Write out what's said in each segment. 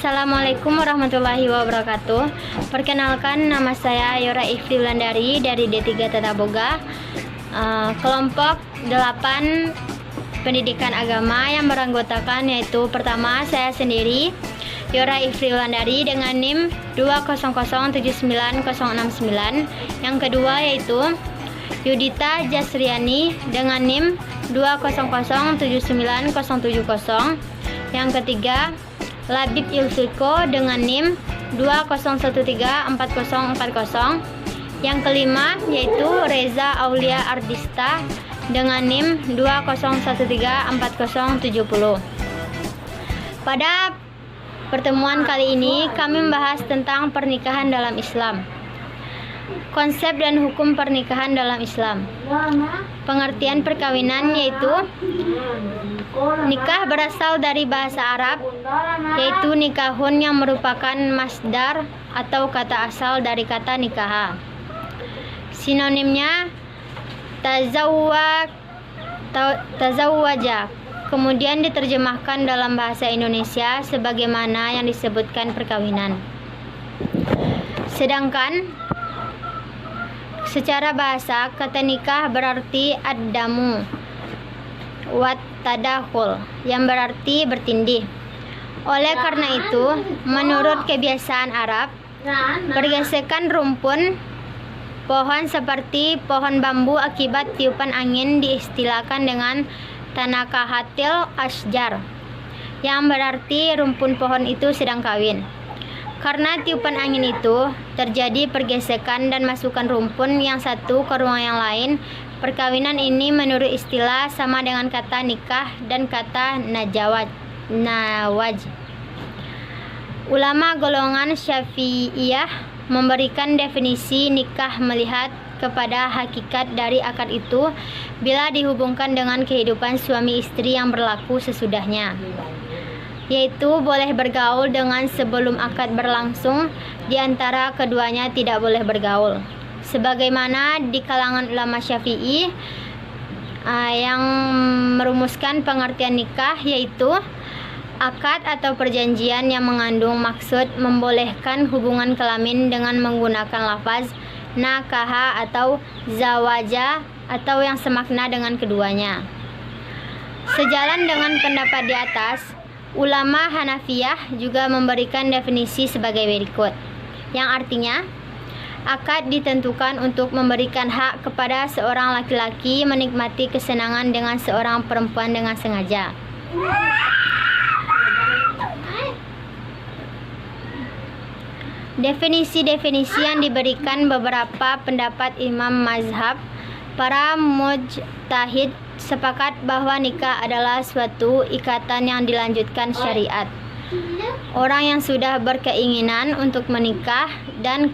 Assalamualaikum warahmatullahi wabarakatuh. Perkenalkan, nama saya Yora Ifri Wulandari dari D3 Tata Boga, kelompok 8 pendidikan agama yang beranggotakan yaitu pertama saya sendiri Yora Ifri Wulandari dengan NIM 200790069. Yang kedua yaitu Yudita Jasriani dengan NIM 200790070. Yang ketiga Labib Yulfiko dengan NIM 201340040. Yang kelima yaitu Reza Aulia Ardista dengan NIM 201340070. Pada pertemuan kali ini kami membahas tentang pernikahan dalam Islam. Konsep dan hukum pernikahan dalam Islam. Pengertian perkawinan yaitu nikah berasal dari bahasa Arab, yaitu nikahun yang merupakan masdar atau kata asal dari kata nikaha. Sinonimnya tazawwaja, kemudian diterjemahkan dalam bahasa Indonesia sebagaimana yang disebutkan perkawinan. Sedangkan secara bahasa, kata nikah berarti ad-damu wat tadakhul, yang berarti bertindih. Oleh karena itu, menurut kebiasaan Arab, pergesekan rumpun pohon seperti pohon bambu akibat tiupan angin diistilahkan dengan tanakahatil asjar, yang berarti rumpun pohon itu sedang kawin. Karena tiupan angin itu terjadi pergesekan dan masukan rumpun yang satu ke ruang yang lain, perkawinan ini menurut istilah sama dengan kata nikah dan kata nawaj. Ulama golongan Syafi'iyah memberikan definisi nikah melihat kepada hakikat dari akad itu bila dihubungkan dengan kehidupan suami istri yang berlaku sesudahnya, yaitu boleh bergaul dengan sebelum akad berlangsung, di antara keduanya tidak boleh bergaul. Sebagaimana di kalangan ulama Syafi'i yang merumuskan pengertian nikah yaitu akad atau perjanjian yang mengandung maksud membolehkan hubungan kelamin dengan menggunakan lafaz nakaha atau zawaja atau yang semakna dengan keduanya. Sejalan dengan pendapat di atas, ulama Hanafiyah juga memberikan definisi sebagai berikut, yang artinya akad ditentukan untuk memberikan hak kepada seorang laki-laki menikmati kesenangan dengan seorang perempuan dengan sengaja. Definisi-definisi yang diberikan beberapa pendapat imam mazhab, para mujtahid sepakat bahwa nikah adalah suatu ikatan yang dilanjutkan syariat. Orang yang sudah berkeinginan untuk menikah dan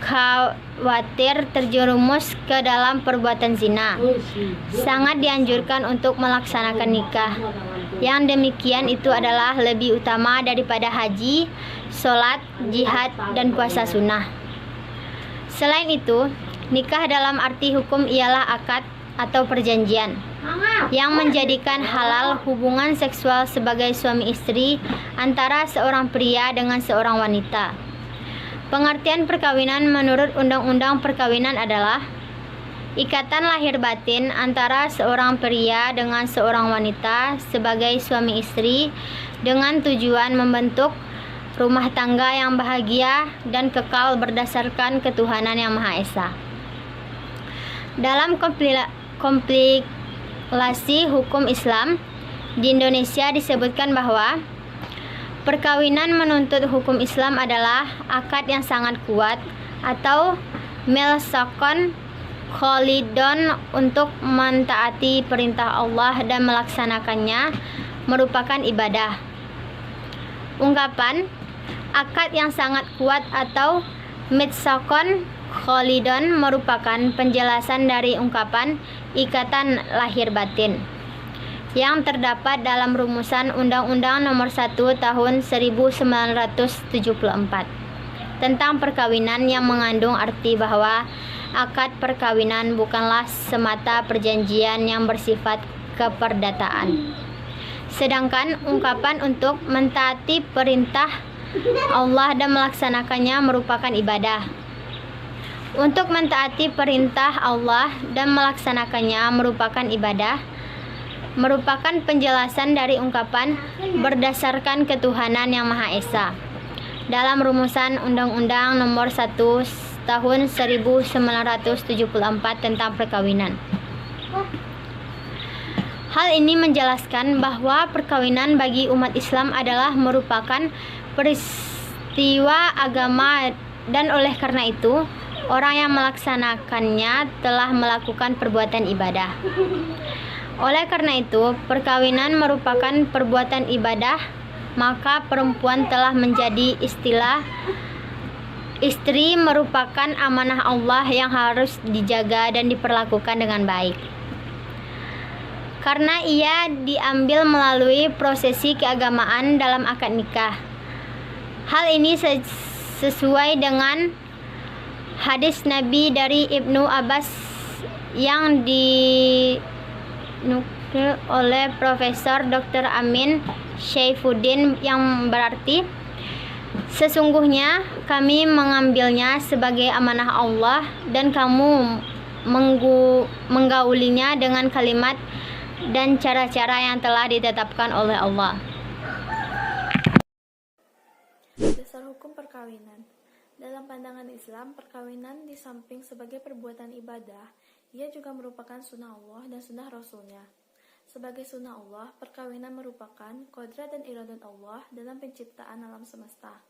khawatir terjerumus ke dalam perbuatan zina, sangat dianjurkan untuk melaksanakan nikah. Yang demikian itu adalah lebih utama daripada haji, sholat, jihad, dan puasa sunnah. Selain itu, nikah dalam arti hukum ialah akad atau perjanjian yang menjadikan halal hubungan seksual sebagai suami istri antara seorang pria dengan seorang wanita. Pengertian perkawinan menurut Undang-Undang Perkawinan adalah ikatan lahir batin antara seorang pria dengan seorang wanita sebagai suami istri dengan tujuan membentuk rumah tangga yang bahagia dan kekal berdasarkan ketuhanan yang Maha Esa. Dalam kompilasi hukum Islam di Indonesia disebutkan bahwa perkawinan menuntut hukum Islam adalah akad yang sangat kuat atau milsakon kholidon untuk mentaati perintah Allah dan melaksanakannya merupakan ibadah. Ungkapan akad yang sangat kuat atau mitsakon kholidon merupakan penjelasan dari ungkapan ikatan lahir batin yang terdapat dalam rumusan Undang-Undang Nomor 1 Tahun 1974 tentang perkawinan, yang mengandung arti bahwa akad perkawinan bukanlah semata perjanjian yang bersifat keperdataan. Sedangkan ungkapan untuk mentaati perintah Allah dan melaksanakannya merupakan ibadah. Untuk mentaati perintah Allah dan melaksanakannya merupakan ibadah, merupakan penjelasan dari ungkapan berdasarkan ketuhanan yang Maha Esa dalam rumusan Undang-Undang Nomor 1 Tahun 1974 tentang perkawinan. Hal ini menjelaskan bahwa perkawinan bagi umat Islam adalah merupakan peristiwa agama dan oleh karena itu orang yang melaksanakannya telah melakukan perbuatan ibadah. Oleh karena itu, perkawinan merupakan perbuatan ibadah, maka perempuan telah menjadi istilah istri merupakan amanah Allah yang harus dijaga dan diperlakukan dengan baik. Karena ia diambil melalui prosesi keagamaan dalam akad nikah. Hal ini sesuai dengan hadis Nabi dari Ibnu Abbas yang dinukil oleh Profesor Dr. Amin Syaifuddin yang berarti, sesungguhnya kami mengambilnya sebagai amanah Allah dan kamu menggaulinya dengan kalimat dan cara-cara yang telah ditetapkan oleh Allah. Dasar hukum perkawinan. Dalam pandangan Islam, perkawinan di samping sebagai perbuatan ibadah, ia juga merupakan sunnah Allah dan sunnah Rasulnya. Sebagai sunnah Allah, perkawinan merupakan kodrat dan iradat Allah dalam penciptaan alam semesta.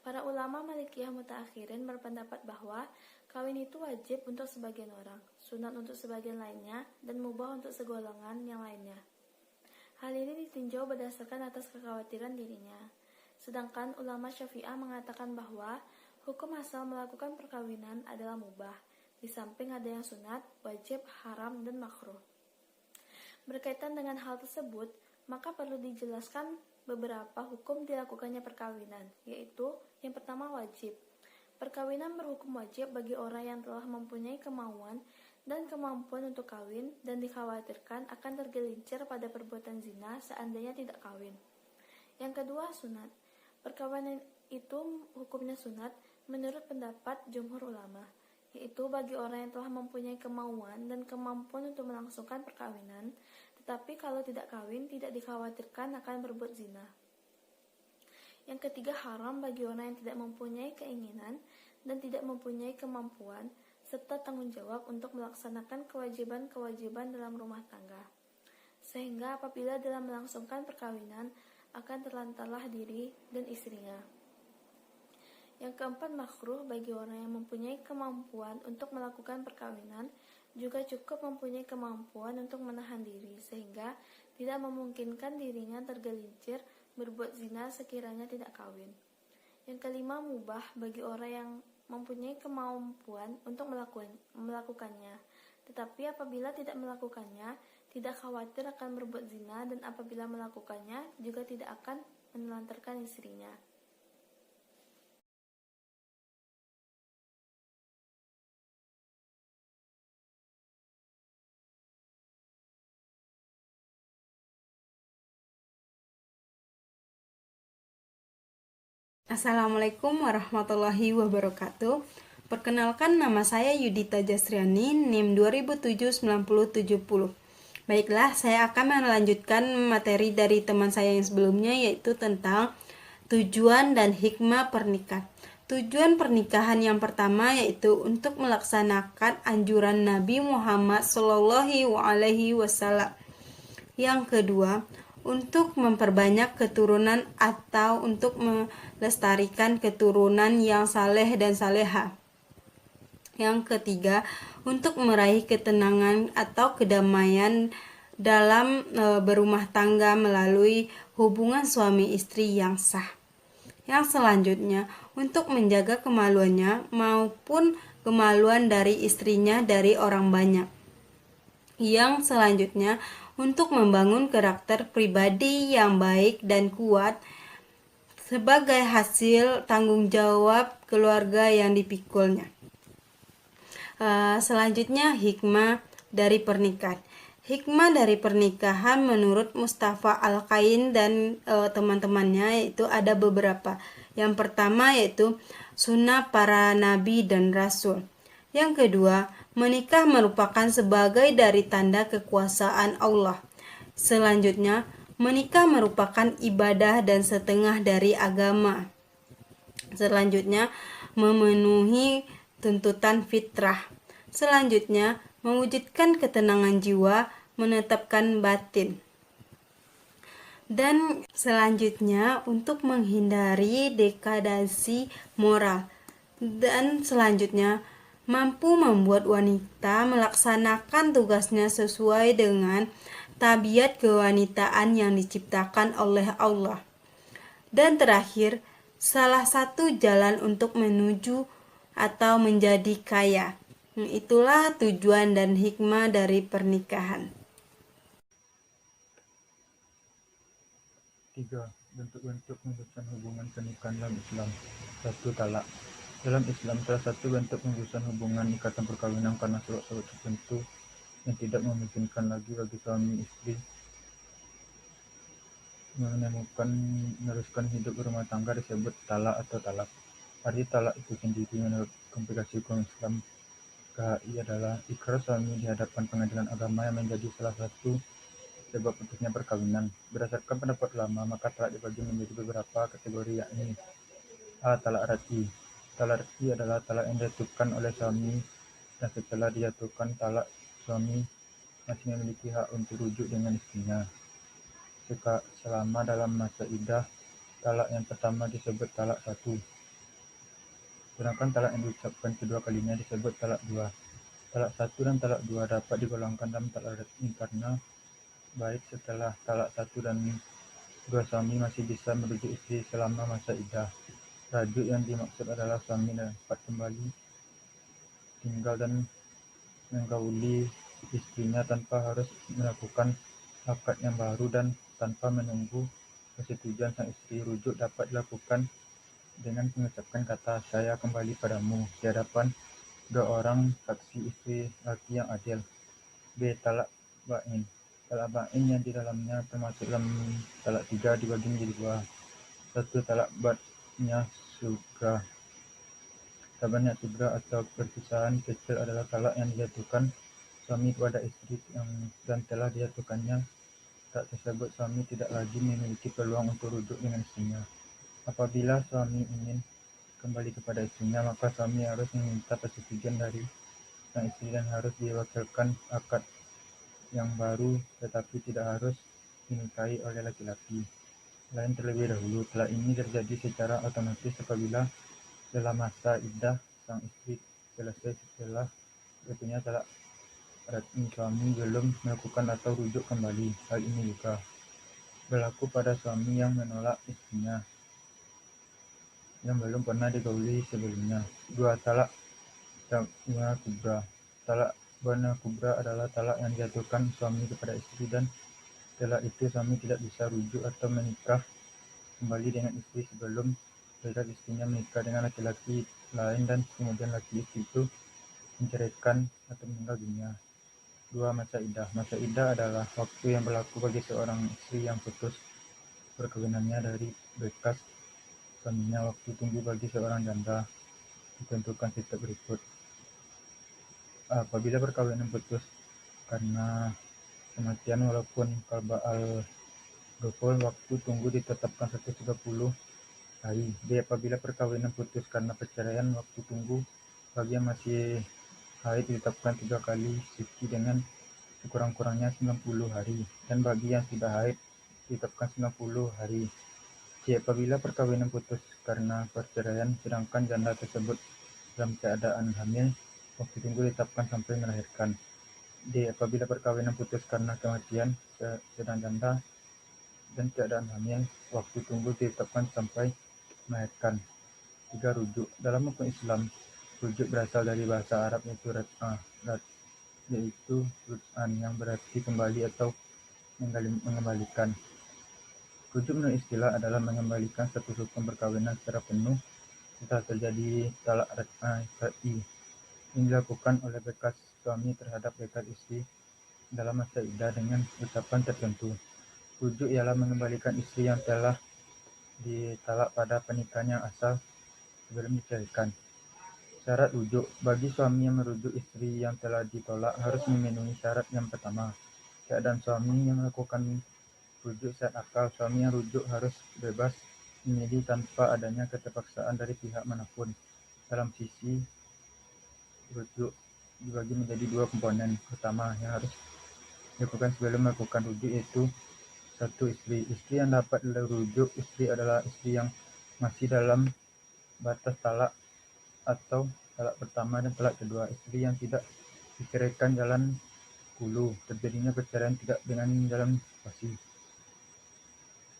Para ulama Malikiyah mutaakhirin berpendapat bahwa kawin itu wajib untuk sebagian orang, sunat untuk sebagian lainnya, dan mubah untuk segolongan yang lainnya. Hal ini ditinjau berdasarkan atas kekhawatiran dirinya. Sedangkan ulama Syafi'ah mengatakan bahwa hukum asal melakukan perkawinan adalah mubah, di samping ada yang sunat, wajib, haram, dan makruh. Berkaitan dengan hal tersebut, maka perlu dijelaskan beberapa hukum dilakukannya perkawinan, yaitu yang pertama wajib. Perkawinan berhukum wajib bagi orang yang telah mempunyai kemauan dan kemampuan untuk kawin dan dikhawatirkan akan tergelincir pada perbuatan zina seandainya tidak kawin. Yang kedua, sunat. Perkawinan itu hukumnya sunat menurut pendapat jumhur ulama, yaitu bagi orang yang telah mempunyai kemauan dan kemampuan untuk melangsungkan perkawinan, tetapi kalau tidak kawin tidak dikhawatirkan akan berbuat zina. Yang ketiga, haram bagi orang yang tidak mempunyai keinginan dan tidak mempunyai kemampuan serta tanggung jawab untuk melaksanakan kewajiban-kewajiban dalam rumah tangga, sehingga apabila dalam melangsungkan perkawinan akan terlantarlah diri dan istrinya. Yang keempat, makruh bagi orang yang mempunyai kemampuan untuk melakukan perkawinan juga cukup mempunyai kemampuan untuk menahan diri sehingga tidak memungkinkan dirinya tergelincir berbuat zina sekiranya tidak kawin. Yang kelima, mubah bagi orang yang mempunyai kemampuan untuk melakukannya, tetapi apabila tidak melakukannya tidak khawatir akan berbuat zina, dan apabila melakukannya juga tidak akan menelantarkan istrinya. Assalamualaikum warahmatullahi wabarakatuh. Perkenalkan, nama saya Yudita Jasriani, NIM 2007-9070. Baiklah, saya akan melanjutkan materi dari teman saya yang sebelumnya, yaitu tentang tujuan dan hikmah pernikahan. Tujuan pernikahan yang pertama yaitu untuk melaksanakan anjuran Nabi Muhammad SAW. Yang kedua, untuk memperbanyak keturunan atau untuk melestarikan keturunan yang saleh dan saleha. Yang ketiga, untuk meraih ketenangan atau kedamaian dalam berumah tangga melalui hubungan suami istri yang sah. Yang selanjutnya, untuk menjaga kemaluannya maupun kemaluan dari istrinya dari orang banyak. Yang selanjutnya, untuk membangun karakter pribadi yang baik dan kuat sebagai hasil tanggung jawab keluarga yang dipikulnya. Selanjutnya, hikmah dari pernikahan. Hikmah dari pernikahan menurut Mustafa Al-Kain dan teman-temannya yaitu ada beberapa. Yang pertama yaitu sunnah para nabi dan rasul. Yang kedua, menikah merupakan sebagai dari tanda kekuasaan Allah. Selanjutnya, menikah merupakan ibadah dan setengah dari agama. Selanjutnya, memenuhi tuntutan fitrah. Selanjutnya, mewujudkan ketenangan jiwa, menetapkan batin. Dan selanjutnya, untuk menghindari dekadansi moral. Dan selanjutnya, mampu membuat wanita melaksanakan tugasnya sesuai dengan tabiat kewanitaan yang diciptakan oleh Allah. Dan terakhir, salah satu jalan untuk menuju atau menjadi kaya. Itulah tujuan dan hikmah dari pernikahan. 3. Bentuk-bentuk penghapusan hubungan pernikahan dalam Islam. 1. Talak. Dalam Islam, salah satu bentuk penghapusan hubungan ikatan perkawinan karena sebab-sebab tertentu yang tidak memungkinkan lagi bagi suami istri meneruskan hidup berumah tangga disebut talak atau talak. Arti talak itu sendiri menurut komplikasi hukum Islam KHI adalah ikrar suami di hadapan pengadilan agama yang menjadi salah satu sebab putusnya perkawinan. Berdasarkan pendapat ulama, maka talak dibagi menjadi beberapa kategori, yakni A. Talak raj'i. Talak raj'i adalah talak yang dijatuhkan oleh suami dan setelah dijatuhkan talak, suami masih memiliki hak untuk rujuk dengan istrinya selama dalam masa iddah. Talak yang pertama disebut talak 1. Sedangkan talak yang diucapkan kedua kalinya disebut talak 2. Talak 1 dan talak 2 dapat digolongkan dalam talak raj'i karena baik setelah talak 1 dan 2 suami masih bisa merujuk istri selama masa iddah. Rajuk yang dimaksud adalah suami dapat kembali tinggal dan menggauli istrinya tanpa harus melakukan akad yang baru dan tanpa menunggu persetujuan sang istri. Rujuk dapat dilakukan dengan mengucapkan kata "saya kembali padamu" di hadapan dua orang saksi istri laki yang adil. B. Talak ba'in. Talak ba'in yang di dalamnya termasuk dalam talak 3 dibagi menjadi 2. 1. Talak badnya sugra. Talak badnya sugra atau perpisahan kecil adalah talak yang dijatuhkan suami kepada istri dan telah dijatuhkannya tak tersebut suami tidak lagi memiliki peluang untuk rujuk dengan istrinya. Apabila suami ingin kembali kepada istrinya, maka suami harus meminta persetujuan dari sang istri dan harus diwakilkan akad yang baru, tetapi tidak harus dinikahi oleh laki-laki lain terlebih dahulu. Talak ini terjadi secara otomatis apabila dalam masa iddah sang istri selesai setelah jatuhnya talak raj'i suami belum melakukan atau rujuk kembali. Hal ini juga berlaku pada suami yang menolak istrinya yang belum pernah digauli sebelumnya. 2. Talak bana kubra. Talak bana kubra adalah talak yang dijatuhkan suami kepada istri dan setelah itu suami tidak bisa rujuk atau menikah kembali dengan istri sebelum terlihat istrinya menikah dengan laki-laki lain dan kemudian laki istri itu menceraikan atau meninggal dunia. 2. Masa iddah. Masa iddah adalah waktu yang berlaku bagi seorang istri yang putus perkawinannya dari bekas suaminya. Waktu tunggu bagi seorang janda ditentukan sebagai berikut. Apabila perkawinan putus karena kematian walaupun qalba al-ghaful, waktu tunggu ditetapkan 130 hari. B. Apabila perkawinan putus karena perceraian, waktu tunggu bagi yang masih haid ditetapkan 3 kali suci dengan sekurang-kurangnya 90 hari, dan bagi yang sudah haid ditetapkan 90 hari. C. Apabila perkawinan putus karena perceraian sedangkan janda tersebut dalam keadaan hamil, waktu tunggu ditetapkan sampai melahirkan. D. Apabila perkawinan putus karena kematian sedang janda dan keadaan hamil, waktu tunggu ditetapkan sampai melahirkan. 3. Rujuk. Dalam hukum Islam, rujuk berasal dari bahasa Arab yaitu raj'ah, yaitu ruj'an yang berarti kembali atau mengembalikan. Rujuk menurut istilah adalah mengembalikan status hukum perkawinan secara penuh setelah terjadi talak raj'i yang dilakukan oleh bekas suami terhadap bekas istri dalam masa iddah dengan ucapan tertentu. Rujuk ialah mengembalikan istri yang telah ditalak pada pernikahan yang asal sebelum diceraikan. Syarat rujuk. Bagi suami yang merujuk istri yang telah ditolak harus memenuhi syarat yang pertama. Keadaan suami yang melakukan rujuk sehat akal. Suami yang rujuk harus bebas memilih tanpa adanya keterpaksaan dari pihak manapun. Dalam sisi rujuk dibagi menjadi dua komponen. Pertama yang harus dilakukan sebelum melakukan rujuk yaitu satu, istri. Istri yang dapat dirujuk istri adalah istri yang masih dalam batas talak atau talak pertama dan talak kedua. Istri yang tidak diceraikan jalan hulu, terjadinya perceraian tidak dengan jalan pasti.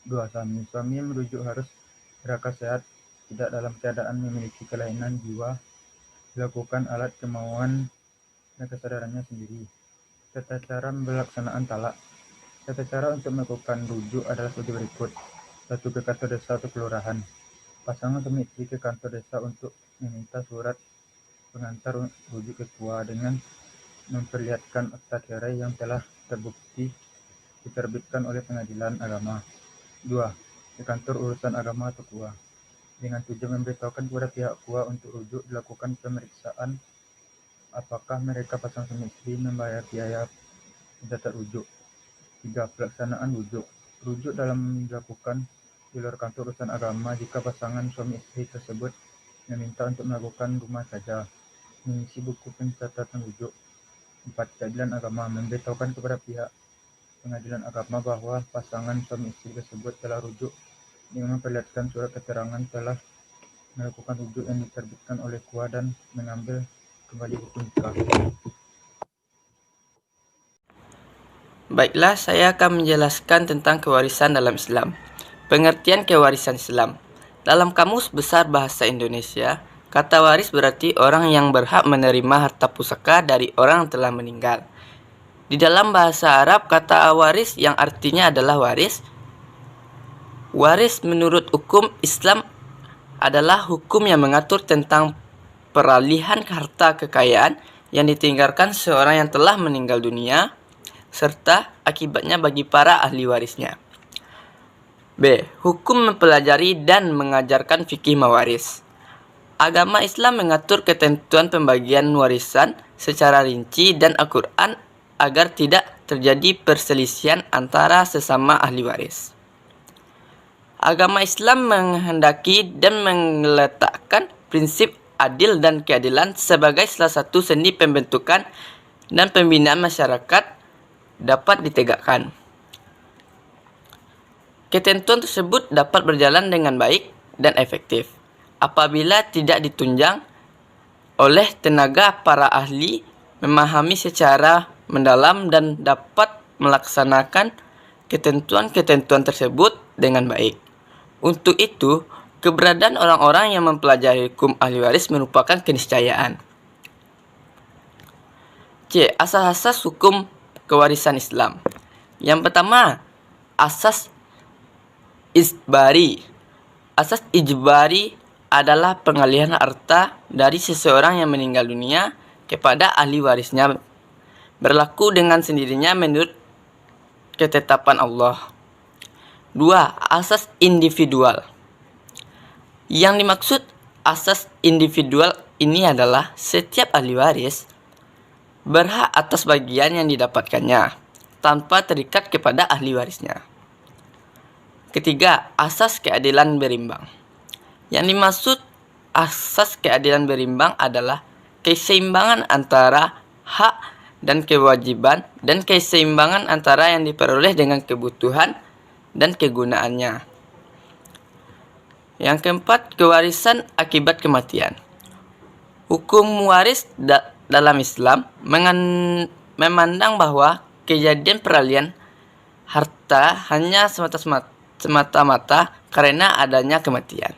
Dua, suami. Suami yang merujuk harus berakal sehat, tidak dalam keadaan memiliki kelainan jiwa, dilakukan alat kemauan dan kesadarannya sendiri. Tata cara pelaksanaan talak. Tata cara untuk melakukan rujuk adalah sebagai berikut. 1. Ke kantor desa atau kelurahan. Pasangan suami istri ke kantor desa untuk meminta surat pengantar rujuk ketua dengan memperlihatkan akta cerai yang telah terbukti diterbitkan oleh pengadilan agama. 2. Ke kantor urusan agama atau KUA dengan tujuan memberitahukan kepada pihak KUA untuk rujuk dilakukan pemeriksaan apakah mereka pasangan suami istri membayar biaya data rujuk. 3. Pelaksanaan rujuk. Rujuk dalam dilakukan di luar kantor urusan agama jika pasangan suami istri tersebut meminta untuk melakukan rumah saja, mengisi buku pencatatan rujuk. 4. Keadilan agama. Memberitahukan kepada pihak pengadilan agama bahwa pasangan suami istri tersebut telah rujuk dengan memperlihatkan surat keterangan telah melakukan rujuk yang diterbitkan oleh KUA dan mengambil kembali buku nikah. Baiklah, saya akan menjelaskan tentang kewarisan dalam Islam. Pengertian kewarisan Islam. Dalam Kamus Besar Bahasa Indonesia, kata waris berarti orang yang berhak menerima harta pusaka dari orang yang telah meninggal. Di dalam bahasa Arab, kata waris yang artinya adalah waris. Waris menurut hukum Islam adalah hukum yang mengatur tentang peralihan harta kekayaan yang ditinggalkan seorang yang telah meninggal dunia, serta akibatnya bagi para ahli warisnya. B. Hukum mempelajari dan mengajarkan fikih mawaris. Agama Islam mengatur ketentuan pembagian warisan secara rinci dan Al-Quran agar tidak terjadi perselisihan antara sesama ahli waris. Agama Islam menghendaki dan meletakkan prinsip adil dan keadilan sebagai salah satu sendi pembentukan dan pembinaan masyarakat dapat ditegakkan. Ketentuan tersebut dapat berjalan dengan baik dan efektif apabila tidak ditunjang oleh tenaga para ahli memahami secara mendalam dan dapat melaksanakan ketentuan-ketentuan tersebut dengan baik. Untuk itu, keberadaan orang-orang yang mempelajari hukum ahli waris merupakan keniscayaan. C. Asas-asas hukum kewarisan Islam. Yang pertama, asas ijbari. Asas ijbari adalah pengalihan harta dari seseorang yang meninggal dunia kepada ahli warisnya, berlaku dengan sendirinya menurut ketetapan Allah. 2. Asas individual. Yang dimaksud asas individual ini adalah setiap ahli waris berhak atas bagian yang didapatkannya tanpa terikat kepada ahli warisnya. Ketiga, asas keadilan berimbang. Yang dimaksud asas keadilan berimbang adalah keseimbangan antara hak dan kewajiban dan keseimbangan antara yang diperoleh dengan kebutuhan dan kegunaannya. Yang keempat, kewarisan akibat kematian. Hukum waris dalam Islam memandang bahwa kejadian peralihan harta hanya semata-mata karena adanya kematian.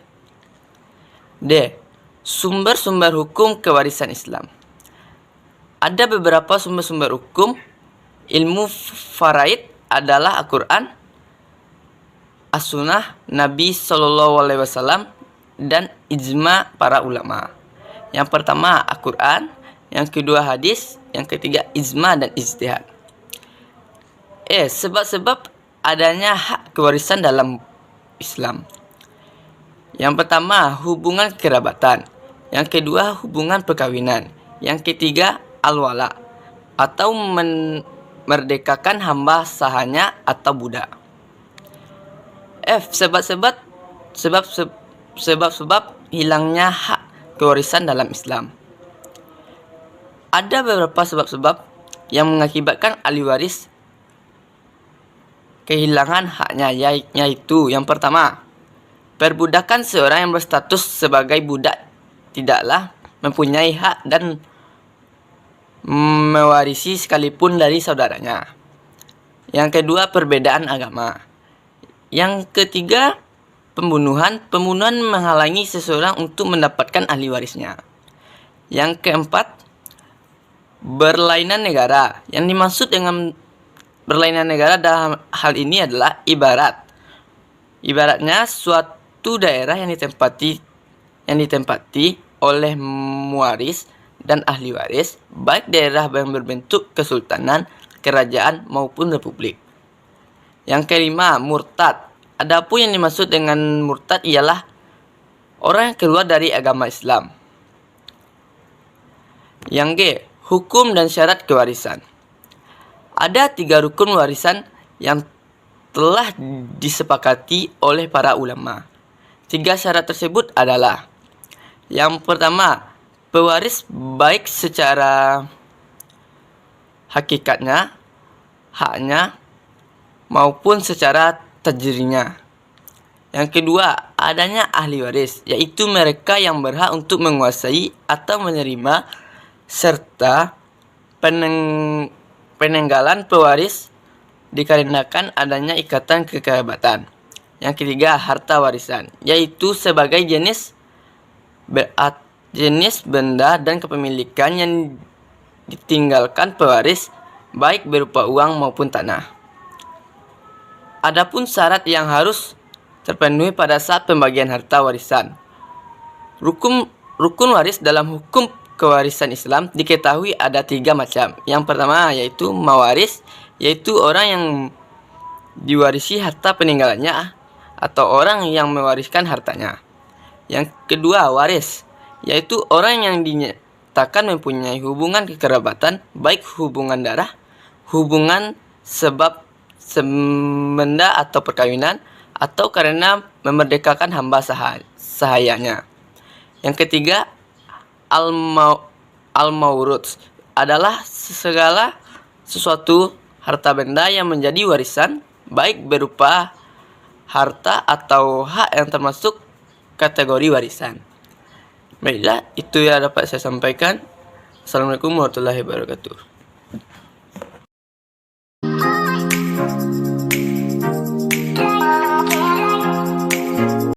D. Sumber-sumber hukum kewarisan Islam. Ada beberapa sumber-sumber hukum. Ilmu faraid adalah Al-Quran, As-Sunnah Nabi SAW, dan ijma para ulama. Yang pertama Al-Quran, yang kedua hadis, yang ketiga ijma dan ijtihad. Sebab-sebab adanya hak kewarisan dalam Islam. Yang pertama, hubungan kerabatan. Yang kedua, hubungan perkawinan. Yang ketiga, al-wala atau merdekakan hamba sahanya atau budak. Sebab-sebab hilangnya hak kewarisan dalam Islam. Ada beberapa sebab-sebab yang mengakibatkan ahli waris kehilangan haknya, yaitu yang pertama, perbudakan. Seorang yang berstatus sebagai budak tidaklah mempunyai hak dan mewarisi sekalipun dari saudaranya. Yang kedua, perbedaan agama. Yang ketiga, pembunuhan. Pembunuhan menghalangi seseorang untuk mendapatkan ahli warisnya. Yang keempat, berlainan negara. Yang dimaksud dengan berlainan negara dalam hal ini adalah ibaratnya suatu daerah yang ditempati oleh muwaris dan ahli waris, baik daerah yang berbentuk kesultanan, kerajaan maupun republik. Yang kelima, murtad. Adapun yang dimaksud dengan murtad ialah orang yang keluar dari agama Islam. Yang G, hukum dan syarat kewarisan. Ada 3 rukun warisan yang telah disepakati oleh para ulama. 3 syarat tersebut adalah: yang pertama, pewaris baik secara hakikatnya, haknya, maupun secara tajrinya. Yang kedua, adanya ahli waris, yaitu mereka yang berhak untuk menguasai atau menerima serta penanggalan pewaris dikarenakan adanya ikatan kekerabatan. Yang ketiga, harta warisan, yaitu sebagai jenis benda dan kepemilikan yang ditinggalkan pewaris, baik berupa uang maupun tanah. Adapun syarat yang harus terpenuhi pada saat pembagian harta warisan. Rukun waris dalam hukum kewarisan Islam diketahui ada 3 macam. Yang pertama yaitu mawaris, yaitu orang yang diwarisi harta peninggalannya atau orang yang mewariskan hartanya. Yang kedua, waris, yaitu orang yang dinyatakan mempunyai hubungan kekerabatan, baik hubungan darah, hubungan sebab semenda atau perkawinan, atau karena memerdekakan hamba sahayanya. Yang ketiga, al-mauruth adalah segala sesuatu harta benda yang menjadi warisan, baik berupa harta atau hak yang termasuk kategori warisan. Baiklah, itu yang dapat saya sampaikan. Assalamualaikum warahmatullahi wabarakatuh.